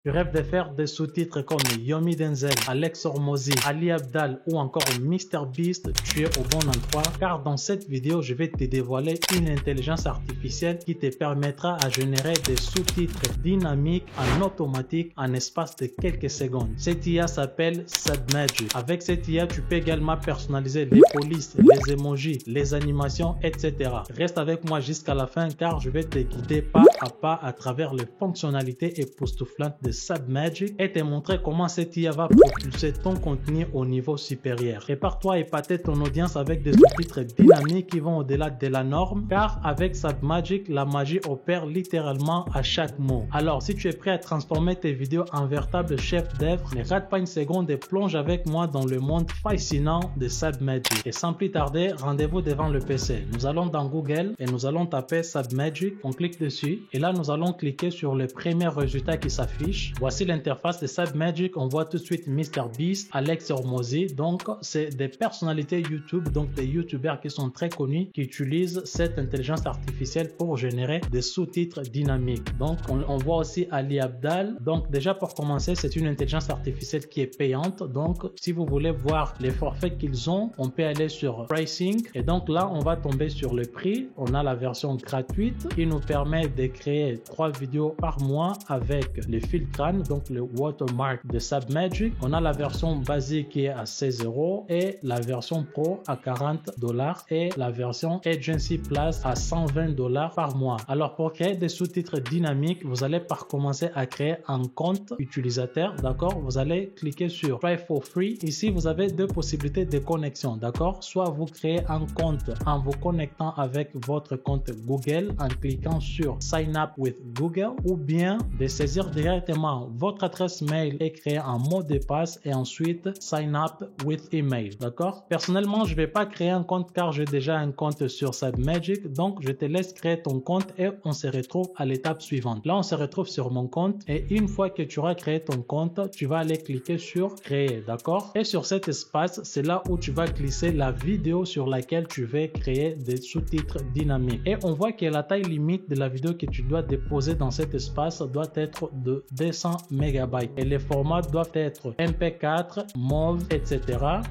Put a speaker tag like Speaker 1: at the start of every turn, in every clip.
Speaker 1: Tu rêves de faire des sous-titres comme Yomi Denzel, Alex Hormozi, Ali Abdaal ou encore MrBeast, tu es au bon endroit car dans cette vidéo, je vais te dévoiler une intelligence artificielle qui te permettra à générer des sous-titres dynamiques en automatique en espace de quelques secondes. Cette IA s'appelle Submagic. Avec cette IA, tu peux également personnaliser les polices, les emojis, les animations, etc. Reste avec moi jusqu'à la fin car je vais te guider pas à pas à travers les fonctionnalités époustouflantes de Submagic et te montrer comment cette IA va propulser ton contenu au niveau supérieur. Prépare-toi à épater ton audience avec des sous-titres dynamiques qui vont au-delà de la norme car avec Submagic, la magie opère littéralement à chaque mot. Alors si tu es prêt à transformer tes vidéos en véritable chef d'œuvre, ne rate pas une seconde et plonge avec moi dans le monde fascinant de Submagic. Et sans plus tarder, rendez-vous devant le PC. Nous allons dans Google et nous allons taper Submagic. On clique dessus et là nous allons cliquer sur le premier résultat qui s'affiche. Voici l'interface de Submagic. On voit tout de suite MrBeast, Alex Hormozi. Donc c'est des personnalités YouTube, donc des YouTubers qui sont très connus qui utilisent cette intelligence artificielle pour générer des sous-titres dynamiques. Donc on voit aussi Ali Abdaal. Donc déjà pour commencer, c'est une intelligence artificielle qui est payante. Donc si vous voulez voir les forfaits qu'ils ont, on peut aller sur Pricing et donc là on va tomber sur le prix. On a la version gratuite qui nous permet de créer 3 vidéos par mois avec le filigrane, donc le watermark de Submagic. On a la version basique qui est à 16 € et la version pro à $40 et la version Agency Plus à $120 par mois. Alors pour créer des sous-titres dynamiques, vous allez par commencer à créer un compte utilisateur, d'accord? Vous allez cliquer sur Try for Free. Ici, vous avez deux possibilités de connexion, d'accord? Soit vous créez un compte en vous connectant avec votre compte Google en cliquant sur Sign Up with Google ou bien de saisir directement votre adresse mail et créer un mot de passe et ensuite Sign Up with Email, d'accord? Personnellement, je vais pas créer un compte car j'ai déjà un compte sur Submagic, donc je te laisse créer ton compte et on se retrouve à l'étape suivante. Là, on se retrouve sur mon compte et une fois que tu auras créé ton compte, tu vas aller cliquer sur Créer, d'accord? Et sur cet espace, c'est là où tu vas glisser la vidéo sur laquelle tu veux créer des sous-titres dynamiques. Et on voit que la taille limite de la vidéo que tu dois déposer dans cet espace doit être de 200 MB et les formats doivent être MP4, MOV, etc.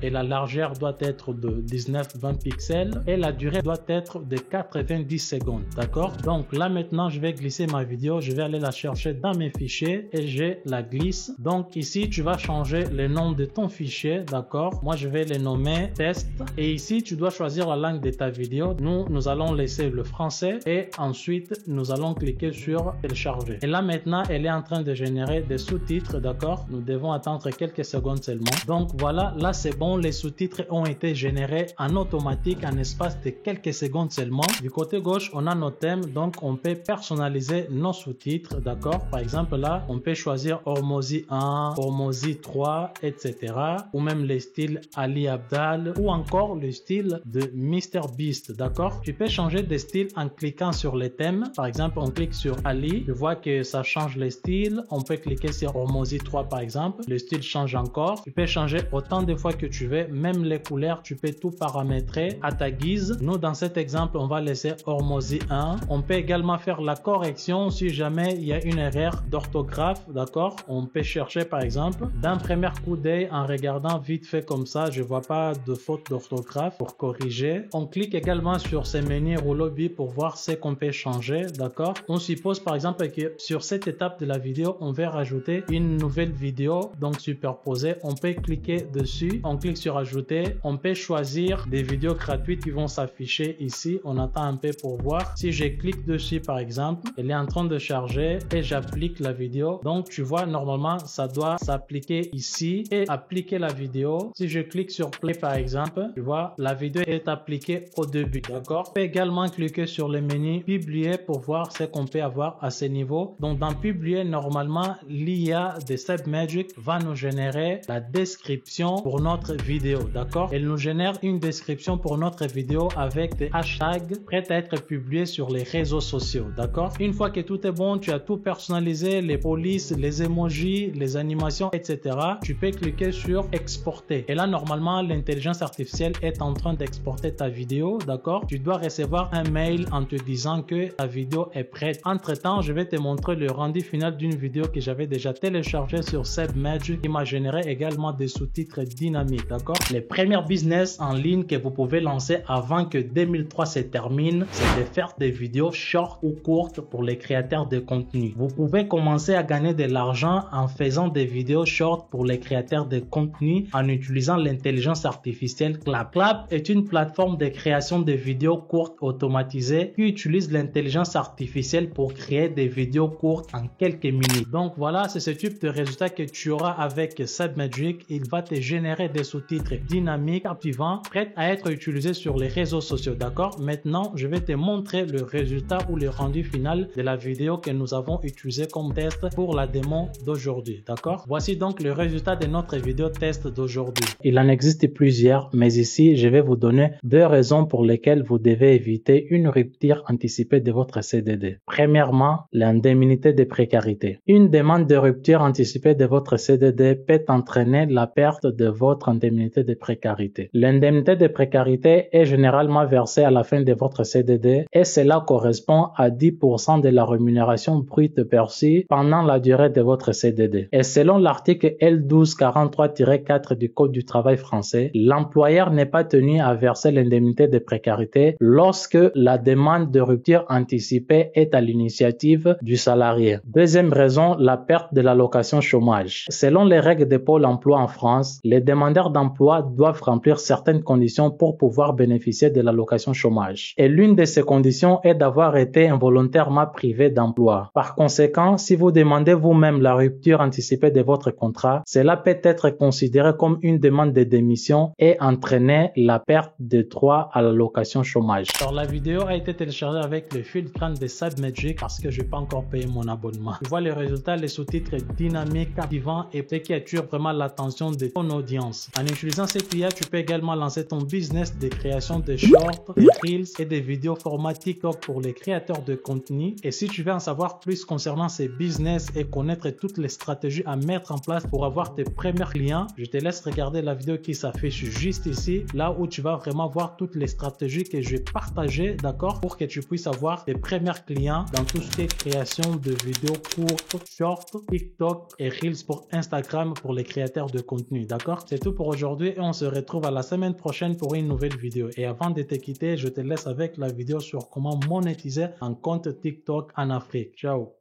Speaker 1: Et la largeur doit être de 19-20 pixels et la durée doit être de 90 secondes, d'accord? Donc là maintenant, je vais glisser ma vidéo, je vais aller la chercher dans mes fichiers et je la glisse. Donc ici, tu vas changer le nom de ton fichier, d'accord? Moi, je vais le nommer test et ici, tu dois choisir la langue de ta vidéo. Nous allons laisser le français et ensuite, nous allons cliquer sur télécharger. Et là maintenant, elle est en train de générer des sous-titres, d'accord? Nous devons attendre quelques secondes seulement. Donc voilà, là c'est bon, les sous-titres ont été générés en automatique en espace de quelques secondes seulement. Du côté gauche, on a nos thèmes, donc on peut personnaliser nos sous-titres, d'accord? Par exemple là, on peut choisir Hormozi 1, Hormozi 3, etc. Ou même les styles Ali Abdaal ou encore le style de MrBeast, d'accord? Tu peux changer de style en cliquant sur les thèmes. Par exemple, on clique sur Ali, tu vois que ça change les styles. On peut cliquer sur Hormozi 3 par exemple, le style change encore. Tu peux changer autant de fois que tu veux, même les couleurs, tu peux tout paramétrer à ta guise. Nous, dans cet exemple, on va laisser Hormozi 1. On peut également faire la correction si jamais il y a une erreur d'orthographe, d'accord? On peut chercher par exemple, d'un premier coup d'œil, en regardant vite fait comme ça, je vois pas de faute d'orthographe pour corriger. On clique également sur ces menus rouleau-bi pour voir ce qu'on peut changer, d'accord? On suppose par exemple que sur cette étape de la vidéo, on veut rajouter une nouvelle vidéo, donc superposée. On peut cliquer dessus, on clique sur ajouter. On peut choisir des vidéos gratuites qui vont s'afficher ici. On attend un peu pour voir. Si je clique dessus par exemple, elle est en train de charger et j'applique la vidéo. Donc tu vois, normalement ça doit s'appliquer ici et appliquer la vidéo. Si je clique sur play par exemple, tu vois, la vidéo est appliquée au début, d'accord? On peut également cliquer sur le menu publier pour voir ce qu'on peut avoir à ce niveau. Donc dans publier, normalement l'IA de Submagic va nous générer la description pour notre vidéo, d'accord? Elle nous génère une description pour notre vidéo avec des hashtags prêts à être publiés sur les réseaux sociaux, d'accord? Une fois que tout est bon, tu as tout personnalisé, les polices, les emojis, les animations, etc. Tu peux cliquer sur exporter et là normalement l'intelligence artificielle est en train d'exporter ta vidéo, d'accord? Tu dois recevoir un mail en te disant que ta vidéo est prête. Entre temps, je vais te montrer le rendu final d'une vidéo vidéo que j'avais déjà téléchargée sur SebMagic qui m'a généré également des sous-titres dynamiques, d'accord? Les premières business en ligne que vous pouvez lancer avant que 2003 se termine, c'est de faire des vidéos short ou courtes pour les créateurs de contenu. Vous pouvez commencer à gagner de l'argent en faisant des vidéos short pour les créateurs de contenu en utilisant l'intelligence artificielle Clap. Clap est une plateforme de création de vidéos courtes automatisées qui utilise l'intelligence artificielle pour créer des vidéos courtes en quelques minutes. Donc voilà, c'est ce type de résultat que tu auras avec SebMagic. Il va te générer des sous-titres dynamiques, captivants, prêts à être utilisés sur les réseaux sociaux, d'accord? Maintenant, je vais te montrer le résultat ou le rendu final de la vidéo que nous avons utilisé comme test pour la démo d'aujourd'hui, d'accord? Voici donc le résultat de notre vidéo test d'aujourd'hui. Il en existe plusieurs, mais ici, je vais vous donner 2 raisons pour lesquelles vous devez éviter une rupture anticipée de votre CDD. Premièrement, l'indemnité de précarité. Une demande de rupture anticipée de votre CDD peut entraîner la perte de votre indemnité de précarité. L'indemnité de précarité est généralement versée à la fin de votre CDD et cela correspond à 10% de la rémunération brute perçue pendant la durée de votre CDD. Et selon l'article L1243-4 du Code du travail français, l'employeur n'est pas tenu à verser l'indemnité de précarité lorsque la demande de rupture anticipée est à l'initiative du salarié. Deuxième raison, la perte de l'allocation chômage. Selon les règles de Pôle emploi en France, les demandeurs d'emploi doivent remplir certaines conditions pour pouvoir bénéficier de l'allocation chômage. Et l'une de ces conditions est d'avoir été involontairement privé d'emploi. Par conséquent, si vous demandez vous-même la rupture anticipée de votre contrat, cela peut être considéré comme une demande de démission et entraîner la perte de droit à l'allocation chômage. Alors la vidéo a été téléchargée avec le filtre de SebMagic parce que je n'ai pas encore payé mon abonnement. Tu vois les résultats, les sous-titres dynamiques, captivants et qui attirent vraiment l'attention de ton audience. En utilisant cette IA, tu peux également lancer ton business de création de shorts, de reels et des vidéos format TikTok pour les créateurs de contenu. Et si tu veux en savoir plus concernant ces business et connaître toutes les stratégies à mettre en place pour avoir tes premiers clients, je te laisse regarder la vidéo qui s'affiche juste ici, là où tu vas vraiment voir toutes les stratégies que j'ai partagées, d'accord, pour que tu puisses avoir tes premiers clients dans tout ce qui est création de vidéos courtes, shorts, TikTok et reels pour Instagram pour les créateurs de contenu, d'accord? C'est tout pour aujourd'hui et on se retrouve à la semaine prochaine pour une nouvelle vidéo. Et avant de te quitter, je te laisse avec la vidéo sur comment monétiser un compte TikTok en Afrique. Ciao!